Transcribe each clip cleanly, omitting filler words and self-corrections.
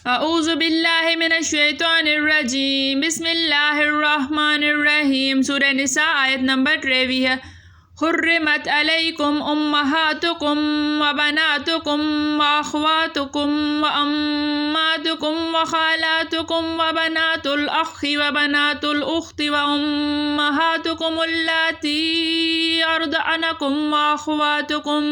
اعوذ باللہ من الشیطان الرجیم بسم اللہ الرحمن الرحیم۔ سورہ نساء آیت نمبر 23 ہے۔ حرمت علیکم امہاتکم وبناتکم واخواتکم واماتکم وخالاتکم وبنات الاخ وبنات الاخت وامہاتکم اللاتی ارضعنکم واخواتکم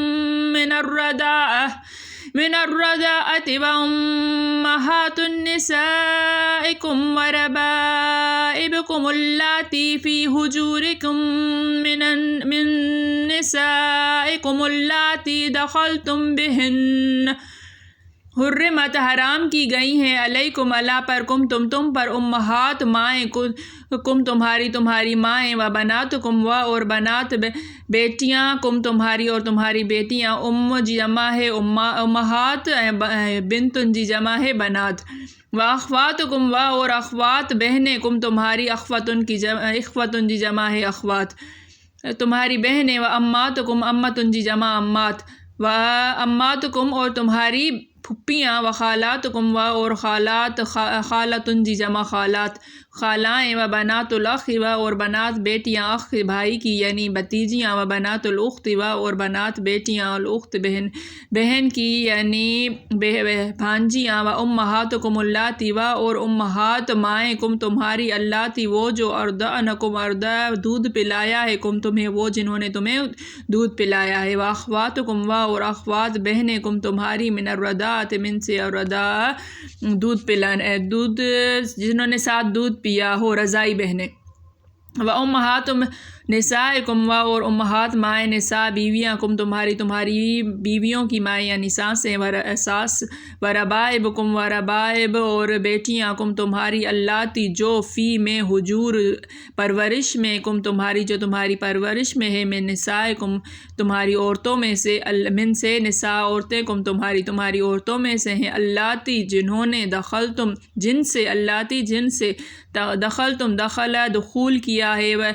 من الرضاعة وأمهات نسائكم وربائبكم اللاتي في حجوركم من نسائكم اللاتي دخلتم بهن۔ حرمت حرام کی گئی ہیں علیکم اللہ پر تم پر امہات مائیں کم تمہاری مائیں و بناتکم اور بنات بیٹیاں تمہاری اور تمہاری بیٹیاں جمع ہے امہات بنت جمع ہے بنات و اخواتکم اور اخوات بہنیں تمہاری اخوتن جمع ہے اخوات تمہاری بہنیں و اماتکم امتن جمع امات و اماتکم اور تمہاری پھپھیاں و خالاتکم اور خالات خالتن جمع خالات خالائیں و بنات الاخ اور بنات بیٹیاں اخ بھائی کی یعنی بھتیجیاں و بنات الاخت اور بنات بیٹیاں الاخت بہن کی یعنی بھانجیاں و امہاتکم اللاتی اور امہات مائیں تمہاری اللاتی وہ جو ارضعنکم دودھ پلایا ہے تمہیں وہ جنہوں نے تمہیں دودھ پلایا ہے و اخواتکم اور اخوات بہنیں تمہاری من الرضاعۃ من سے الرضاع دودھ جنہوں نے ساتھ دودھ پیا ہو رضائی بہنیں و امہات نسائکم اور امہات مائیں نساء بیویاں تمہاری بیویوں کی مائیں یا نساسیں ساس و ربائبکم و ربائب اور بیٹیاں تمہاری اللاتی جو فی میں حجور پرورش میں تمہاری جو تمہاری پرورش میں ہے من نسائکم تمہاری عورتوں میں سے من سے نساء عورتیں تمہاری عورتوں میں سے ہیں اللاتی جنہوں نے جن سے دخول کیا ہے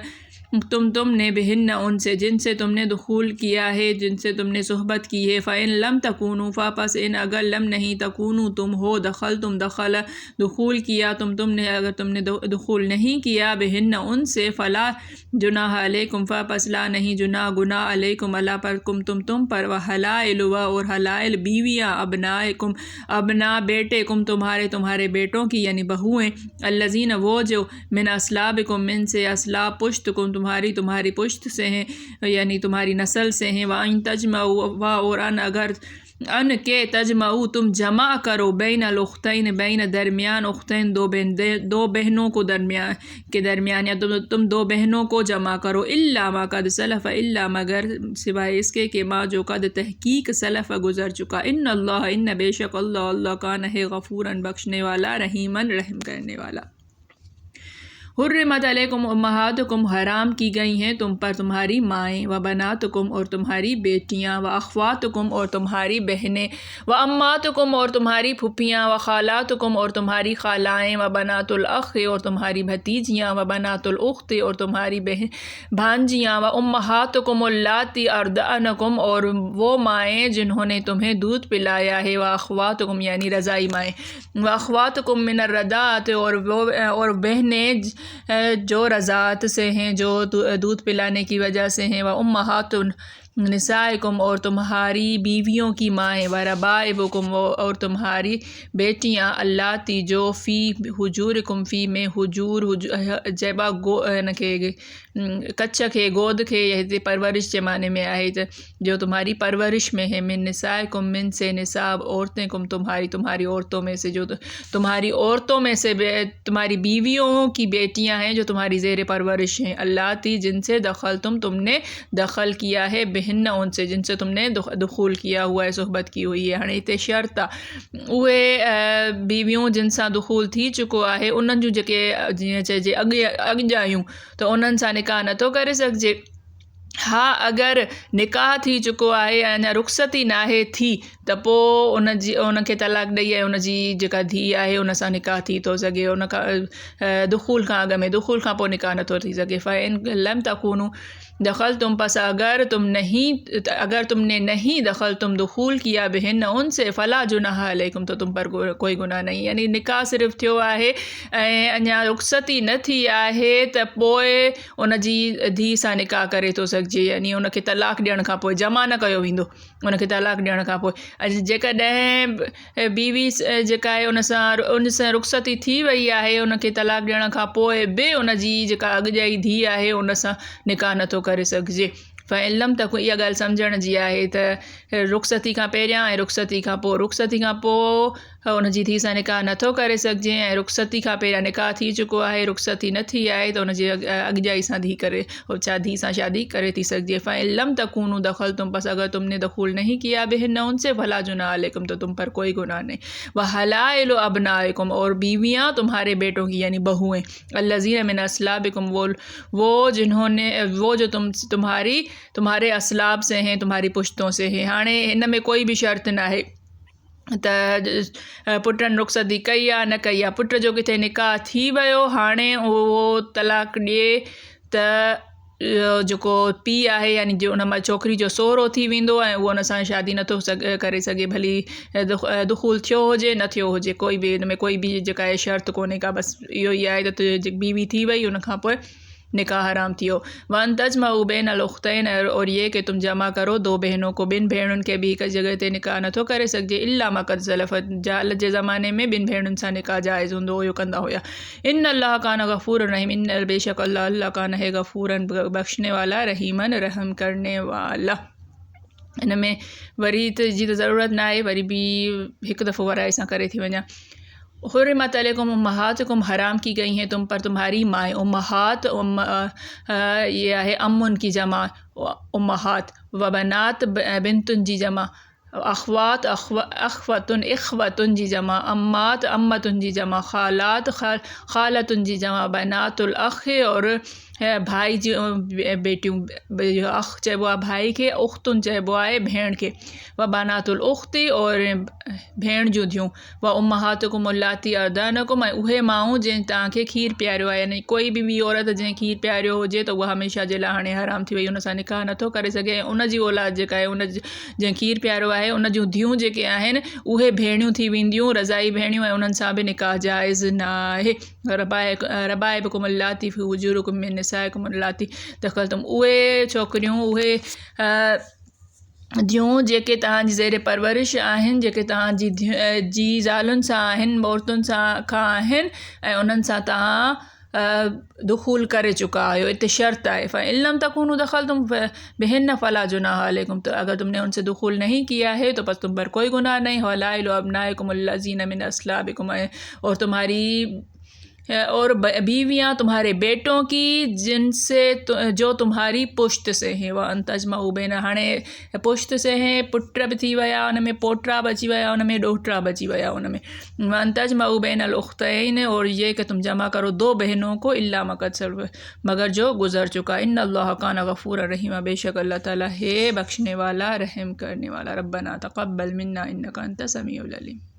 تم نے بہن ان سے جن سے تم نے دخول کیا ہے جن سے تم نے صحبت کی ہے فَإِن لَمْ تَكُونُوا پس ان اگر لم نہیں تکونو تم ہو دخول کیا تم نے اگر تم نے دخول نہیں کیا بہن ان سے فلا جناح علیکم پس لا نہیں گناہ علیکم اللہ پر تم پر وحلائل اور حلائل بیویاں ابنائکم ابنا بیٹے تمہارے بیٹوں کی یعنی بہویں الذین وہ جو من اصلابکم من سے اصلاب پشت تمہاری پشت سے ہیں یعنی تمہاری نسل سے ہیں وَأَن تَجْمَعُوا اور اگر کے تجمعو تم جمع کرو بین الاختین بین درمیان اختین دو بہنوں کو درمیان یا تم دو بہنوں کو جمع کرو الا ما قد سلف الا مگر سوائے اس کے کہ ما جو قد تحقیق سلف گزر چکا ان بے شک اللہ کان ہے غفوراً بخشنے والا رحیماً رحم کرنے والا۔ حرمت علیکم امہاتکم حرام کی گئی ہیں تم پر تمہاری مائیں و بناتکم اور تمہاری بیٹیاں و اخواتکم اور تمہاری بہنیں و اماتکم اور تمہاری پھپھیاں و خالاتکم اور تمہاری خالائیں و بنات الاخ اور تمہاری بھتیجیاں و بنات الاخت اور تمہاری بھانجیاں و امہاتکم اللاتی ارضعنکم اور وہ مائیں جنہوں نے تمہیں دودھ پلایا ہے و اخواتکم یعنی رضائی مائیں و اخواتکم من الرضاعۃ اور بہنیں جو رضاعت سے ہیں جو دودھ پلانے کی وجہ سے ہیں و امہات نسائکم اور تمہاری بیویوں کی مائیں و ربائبکم اور تمہاری بیٹیاں اللاتی جو فی حجورکم فی میں حجور جبا کچک ہے گود کے یہ پرورش کے معنی میں آئے جو تمہاری پرورش میں ہے من نسائکم من سے نساء عورتیں تمہاری عورتوں میں سے جو تمہاری عورتوں میں سے تمہاری بیویوں کی بیٹیاں ہیں جو تمہاری زیر پرورش ہیں اللاتی جن سے تم نے دخل کیا ہے بہن ان سے جن سے تم نے دخول کیا ہوا ہے صحبت کی ہوئی ہے ہنی تے شرطہ اوے بیویوں جن سا دخول تھی چکو ہے انہن جو جے اگ جایوں تو انہن سا نکاح نہ تو کرے سکجے हा अगरि निकाह थी चुको आहे ऐं अञा रुख़सती न आहे थी त पोइ उनखे तलाक ॾेई ऐं उनजी जेका धीउ आहे उन सां निकाह थी थो सघे उन खां दुख़ूल खां अॻु में दुख़ूल खां पोइ निकाह नथो थी सघे फ़इन लम तकूनू दख़ल तुम पस अगर तुमने नहीं दख़ल तुम दुख़ूल किया बिहिन उनसे फ़ला जुनाह अलैकुम तो तुम पर कोई गुनाह नहीं यानी निकाह सिर्फ़ु थियो आहे ऐं अञा रुख़सती न थी आहे त पोइ उनजी धीउ सां निकाह करे थो सघिजे यानी उनखे तलाक ॾियण खां पोइ जमा न कयो वेंदो उनखे तलाक ॾियण खां पोइ जेकॾहिं बीवी जेका आहे उन सां रुख़सती थी वई आहे उनखे तलाक ॾियण खां पोइ बि उनजी जेका अॻियाई धीउ आहे उन सां निकाह नथो करे सघिजे फ़इलम त इहा ॻाल्हि सम्झण जी आहे त रुख़सती खां पहिरियां ऐं रुख़सती खां पोइ उनजी धीउ सां निकाह नथो करे सघिजे ऐं रुख़सती खां पहिरियां निकाह थी चुको आहे रुख़सती न थी आहे त उनजी अॻियाई सां धीउ सां शादी करे थी सघिजे फ़इलम तकूनू दख़ल तुम बस अगर तुमने दख़ूल नहीं किया बिहिन उनसे फला जुनाह अलैकुम तो तुम पर कोई गुनाह नहीं व हलाइल अबनाइकुम और बीवियाँ तुम्हारे बेटों की यानी बहुएँ अल्लज़ीन मिन अस्लाबिकुम वो जो तुम्हारे असलाब से हैं तुम्हारी पुश्तों से हैं हाणे हिन में कोई बि शर्त न आहे त पुटनि रुख़सती कई आहे न कई आहे पुट जो किथे निकाह थी वियो हाणे उहो तलाक ॾिए त जेको पीउ आहे यानी जो उन मां छोकिरी जो सहुरो थी वेंदो ऐं उहो उन सां शादी नथो करे सघे भली दुख़ूल थियो हुजे न थियो हुजे कोई बि हिन में कोई बि जेका आहे शर्त कोन्हे का बसि इहो ई आहे त बीवी थी वई उन खां पोइ निकाह हराम थी वियो वन तजमऊ बैन अल उख्तैन और ये कि तुम जमा करो दो बहनों को ॿिनि भेणुनि खे बि हिकु जॻह ते निकाह नथो करे सघिजे इल्ला मा क़द सलफ़ जाल जे ज़माने में ॿिनि भेणुनि सां निकाह जाइज़ हूंदो हुयो कंदा हुया इन अल्लाह कान गफ़ूर रहीम इन बेशक अल्लाह कान है गफ़ूरन बख़्शने वाला रहीमन रहम करने वाला हिन में वरी जी त ज़रूरत न आहे वरी बि हिकु दफ़ो वराए सां करे थी वञा हुर्रिमत अलैकुम उम्महातुकुम हराम की गई हैं तुम पर तुम्हारी माएँ उम्महात ये है अम्मुन की जमा उम्महात व बनात बिन्तुन जी जमा अख़वात इख़्वतुन जी जमा अम्मात अम्मतुन जी जमा खालात खालतुन जी जमा बनातुल अख़ और भाई जी बेटियूं अख़ चइबो आहे भाई खे उख़्तुन चइबो आहे भेण खे व बनातुल उख़्ती और भेण जूं थियूं व उम्महातुकुम उल्लाती अर्दानकुम ऐं उहे माण्हू जंहिं तव्हांखे खीरु पीआरियो आहे यानी कोई बि ॿी औरत जंहिं खीरु पीआरियो हुजे त उहा हमेशह जे लाइ हाणे हराम थी वई उन सां निकाह नथो करे सघे ऐं उनजी औलाद जेका आहे उन जंहिं खीरु पीआरियो आहे उन जूं धीअरूं जेके आहिनि उहे भेणियूं थी वेंदियूं रज़ाई भेणियूं ऐं उन्हनि सां बि निकाह जाइज़ न आहे रबाइबकुम अल्लाती फी हुजूरिकुम मिन निसाइकुम अल्लाती दख़ल तुम उहे छोकिरियूं उहे जूं जेके तव्हांजी ज़ेर परवरिश आहिनि जेके तव्हांजी जी ज़ालुनि सां आहिनि औरतुनि सां खां आहिनि ऐं उन्हनि सां तव्हां दुख़ूल करे चुका आहियो हिते शर्त आहे फ़इल्लम तकूनू दख़ल तुम बिहिन फ़ला जुनाह अलैकुम तो अगर तुमने उनसे दुख़ूल नहीं किया है तो बस तुम पर कोई गुनाह नहीं हलाइल अबनाइकुम अल्लज़ीन मिन अस्लाबिकुम और तुम्हारी और बीवियाँ तुम्हारे बेटों की जिनसे जो तुम्हारी पुश्त से हैं वह अंतजमऊ बैन हाणे पुश्त से हैं पुट बि थी विया उन में पोटा बि अची विया उन में ॾोहिटा बि अची विया उन में अंतजमऊ बैन अल उख्तैन और ये कि तुम जमा करो दो बहनों को इल्ला मा क़द सलफ़ मगर जो गुजर चुका इन अल्लाह कान गफ़ूर रहीम बेशक अल्लाह ताला है बख्शने वाला रहम करने वाला रब्बना तक़ब्बल मिन्ना इन्नका अंता समीउल अलीम।